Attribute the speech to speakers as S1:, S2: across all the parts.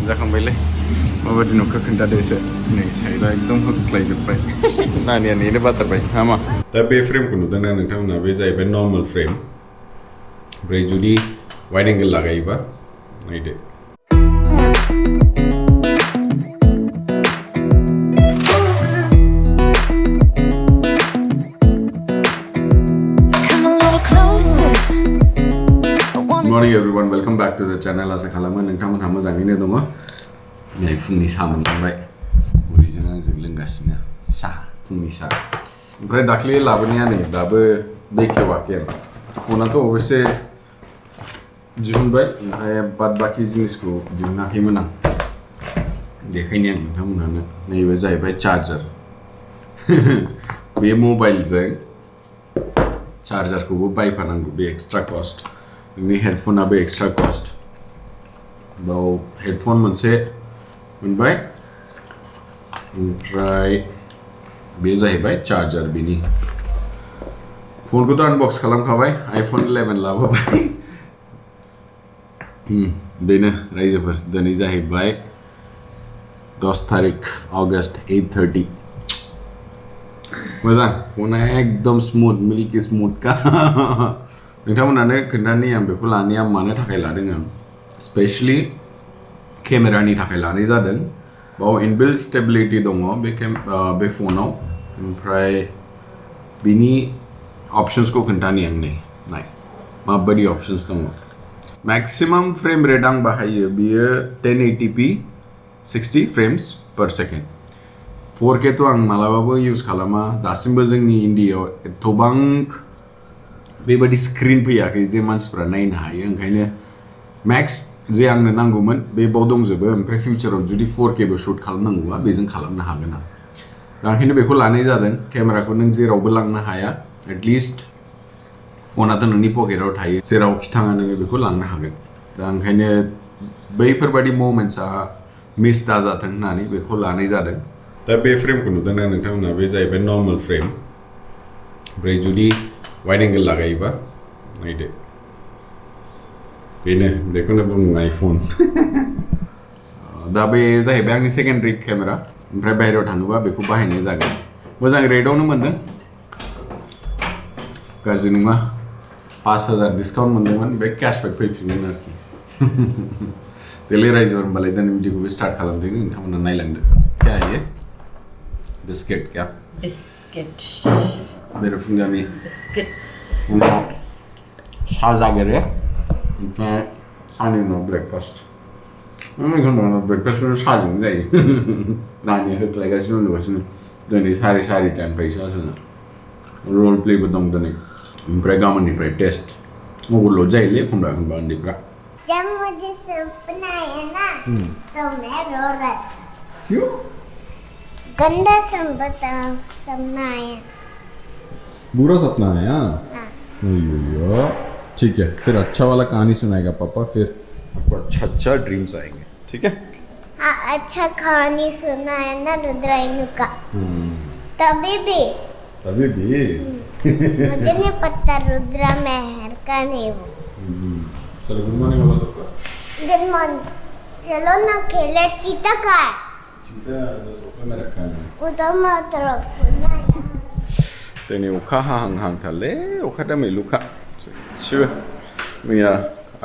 S1: जाखांबायलै माबायदि नुखो खोन्थादो एसे नै साइडआ एकदम होख्लायजोब्बाय नानिया नेनो बाथारबाय हामा दा बे फ्रेमखौ नुदोंना नोंथांमोना बे जाहैबाय नर्मेल फ्रेम ओमफ्राय जुदि वाइड एंगल लागायोबा नायदो Morning everyone, welcome back to the channel. आसा खालामो नोंथांमोनहा मोजाङैनो दङ। नै फुंनि साहा मोनलांबाय। बुरिजों आंजों लोंगासिनो साहा फुंनि साहा। ओमफ्राय दाख्लै लाबोनाया नै दाबो बेखेवाखै आं। फनाथ' अबयसे दिहुनबाय ओमफ्राय बाद बाखि जिनिसखौ दिहुनाखैमोन आं। देखायनि आं नोंथांमोनहानो नैबे जाहैबाय चार्जार। बे मबाइलजों चार्जारखौबो बायफानांगौ बे एक्सट्रा कस्ट। नोंनि हेडफनाबो एक्सट्रा कस्ट बाव हेडफन मोनसे मोनबाय ओमफ्राय बे जाहैबाय चार्जार बेनि फनखौथ' आनबक्स खालामखाबाय आइफन 11 लाबोबाय बेनो रायजोफोर दिनै जाहैबाय 10 तारिख अगस्त 8:30 मोजां फना एकदम स्मुथ मिल्कि स्मुथ का नोंथांमोनानो खोन्थानि आं बेखौ लानाया मानो थाखाय लादों आं स्पेशली केमेरानि थाखाय लानाय जादों बाव इनबिल्ट स्टेबिलिटि दङ बे फनाव ओमफ्राय बिनि अपशन्सखौ खोन्थानि आं नै नाय माबायदि अपशन्स दङ मैक्सिमाम फ्रेम रेट आं बाहायो बियो 1080p 60 फ्रेम्स पर सेकेंड 4K थ' आं मालाबाबो इउज खालामा दासिमबो जोंनि इन्डियायाव एथबां बेबायदि स्क्रिन फैयाखै जे मानसिफ्रा नायनो हायो ओंखायनो मैक्स जे आंनो नांगौमोन बे बाव दंजोबो ओमफ्राय फिउचाराव जुदि 4K बो शुट खालामनांगौबा बेजों खालामनो हागोन आं दा ओंखायनो बेखौ लानाय जादों केमेराखौ नों जेरावबो लांनो हाया एटलिस्ट फनाथ' नोंनि पकेटाव थायो जेरावखि थाङा नोङो बेखौ लांनो हागोन दा ओंखायनो बैफोरबायदि मोमेन्ट्सआ मिस दाजाथों होननानै बेखौ लानाय जादों दा बे फ्रेमखौ नुदोंना नोंथांमोना बे जाहैबाय नर्मेल फ्रेम ओमफ्राय जुदि वाइड एंगल लागायोबा नायदो बेनो बेखौनो बुङो आइफन दा बे जाहैबाय आंनि सेकेन्डारि केमेरा ओमफ्राय बाहेरायाव थाङोबा बेखौ बाहायनाय जागोन मोजां रेटआवनो मोनदों गाज्रि नङा 5000 डिसकाउन्ट मोनदोंमोन बे केशबेक फैफिनगोन आरोखि देलै रायजोफोर होनबालाय दिनै भिडिअखौबो स्टार्ट खालामदों नोंथांमोना नायलांदो क्या है ये बिस्किट क्या
S2: बिस्किट
S1: मेरे फुंजानि
S2: बिस्किट्स
S1: सा जागेरो ओमफ्राय सानि उनाव ब्रेकफास्ट ब्रेकफास्टखौनो साजों जायो नानि होख्लायगासिनो उन्दुगासिनो दिनै सारिथानिफ्रायसो जोङो रल प्लेबो दं दिनै ओमफ्राय गाबोननिफ्राय टेस्ट मगल जायोलै एखनबा एखनबा उन्दैफ्रा
S3: जब मुझे सपना आया ना तो मैं रो रहा था
S1: क्यों
S3: गंदा सपना आया
S1: बुरा सपना आया
S3: हाँ
S1: अय्यो ठीक है फिर अच्छा वाला कहानी सुनाएगा पापा फिर आपको अच्छा ड्रीम्स आएंगे ठीक है
S3: हाँ अच्छा कहानी सुना है ना रुद्रायनु का तभी भी मुझे नहीं पता रुद्रा मेहर का नहीं वो
S1: चलो गुड मॉर्निंग बोलो सबको
S3: गुड मॉर्निंग चलो ना खेले चीता का है
S1: चीता सोफे में रखा है
S3: उधर मत रखो ना
S1: दिनै अखा हाहांहांथारलै अखा दोमैलुखा एसेबो मैया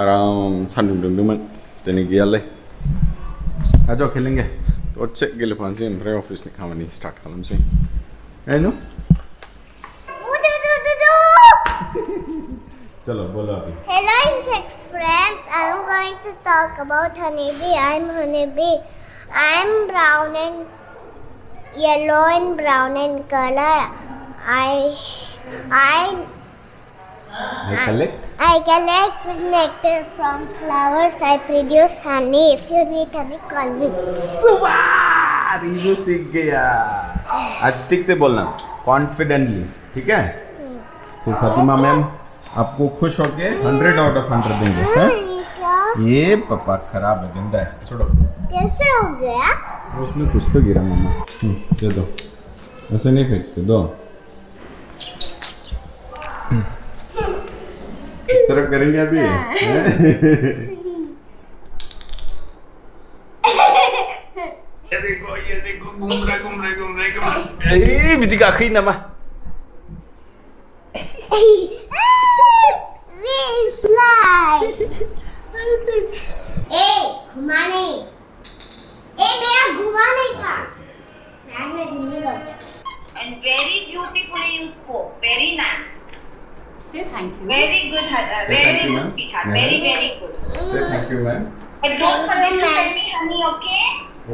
S1: आराम सान्दुं दुंदोंमोन दिनै गैयालै आजा खेलेंगे दसे गेलेफानोसै ओमफ्राय अफिसनि खामानि स्टार्ट खालामसै नु चलो बोलो अभी
S3: Hello insects friends, I'm going to talk about honeybee. I'm honeybee. I'm brown and yellow and brown in color. I collect nectar from flowers. I produce honey. If you need honey, call me.
S1: सुबह रीजू सीख गया आज ठीक से बोलना confidently ठीक है फिर फातिमा मैम आपको खुश होके 100 आउट ऑफ 100 देंगे हाँ?
S3: क्या?
S1: ये पापा खराब है गंदा है छोड़ो
S3: कैसे हो गया?
S1: उसमें कुछ तो गिरा मामा दे दो ऐसे नहीं फेंकते दो इस तरफ करेंगे अभी ये देखो घूम रहा ए बिजी गाखै नामा
S3: We slide. घुमा नहीं मेरा घुमा नहीं था फ्लैट में घूमेगा
S4: And very beautifully you spoke. Very nice.
S2: Say thank you.
S4: Very good, Hada.
S1: Say thank
S4: Very
S1: you,
S4: good,
S1: ma'am.
S4: sweetheart.
S1: Yeah.
S4: Very, very good.
S1: Say thank you, ma'am.
S4: And don't
S3: Thank
S4: forget
S3: you,
S4: to
S3: ma'am.
S4: send me honey, okay?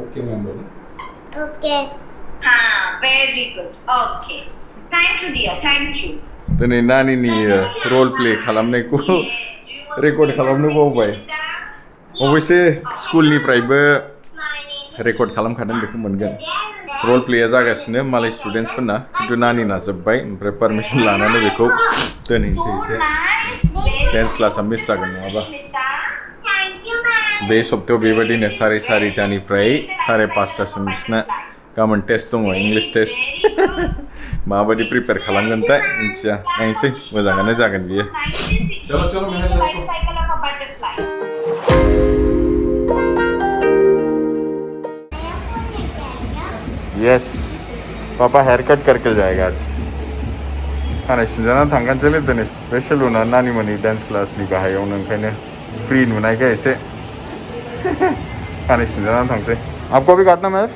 S1: Okay, ma'am. बोलो.
S3: Okay.
S4: Very good. Okay. Thank you, dear. Thank you.
S1: दिनै नानीनि role play खालामनायखौ
S4: Yes. Do you want
S1: record
S4: to say
S1: खालामनो
S4: something,
S1: बावबाय
S4: Sunita?
S1: अबयसे स्कुलनिफ्रायबो
S3: My name
S1: record खालामखादों बेखौ मोनगोन role प्लेया जागासिनो मालाय स्टुडेन्टसफोरना खिन्थु नानिना जोब्बाय ओमफ्राय पारमिसन लानानै बेखौ दोनहैनोसै
S4: So
S1: एसे
S4: nice. Very
S1: dance
S4: good.
S1: क्लासा मिस जागोन नङाबा
S4: Sunita.
S3: Thank you, ma'am.
S1: बे सप्तायाव बेबायदिनो 5:30निफ्राय 5:30सिम बिसिना गाबोन टेस्ट दङ इंलिश टेस्ट
S4: Very good.
S1: माबायदि प्रिपेयार खालामगोनथाय मिथिया नायनोसै मोजाङानो जागोन बियो चलो, चलो, Mehar, let's go.
S4: Life cycle of a butterfly.
S1: Yes पापा हेयर कट करके जाएगा आज खानाय सिनजाना थांगानोसैलै दिनै स्पेशल उना नानी मोननि डान्स क्लासनि गाहायावनो ओंखायनो फ्री नुनायखाय एसे खानाय सिनजाना थांसै आपको भी काटना मैं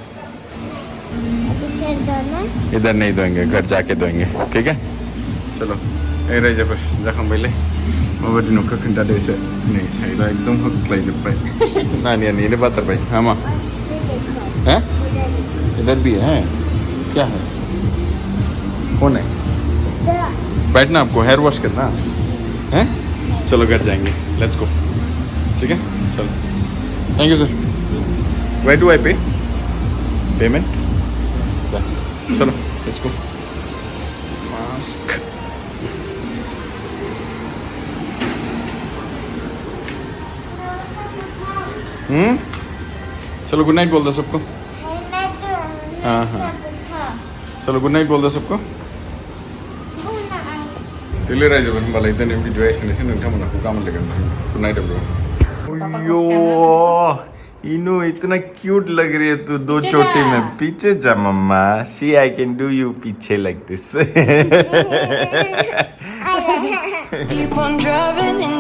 S3: सिर धोना
S1: इधर नहीं धोएंगे घर जाके धोएंगे ठीक है चलो ए रायजोफोर सिनजाखांबायलै माबायदि नुखो खोन्थादो एसे नै साइडआ एकदम होख्लायजोब्बाय नानिया नेनो बाथारबाय हामा हैं इधर भी है क्या है कौन है बैठना आपको हेयर वॉश करना है चलो घर जाएंगे लेट्स गो ठीक है चलो thank you sir where do I pay payment चलो लेट्स गो मास्क चलो गुड नाइट बोल दो सबको हाँ हाँ चलो गुड नाइट बोल दो सबको दिल्ली रायजोफोर होनबालाय दिनै भिडिअ एसेनोसै नोंथांमोनखौ गाबोन लोगो मोनफिनगोन गुड नाइट एवरीवन यो इनो इतना क्यूट लग रही है तू दो चोटी में पीछे जा मम्मा सी आई कैन डू यू पीछे like this
S5: Keep on driving and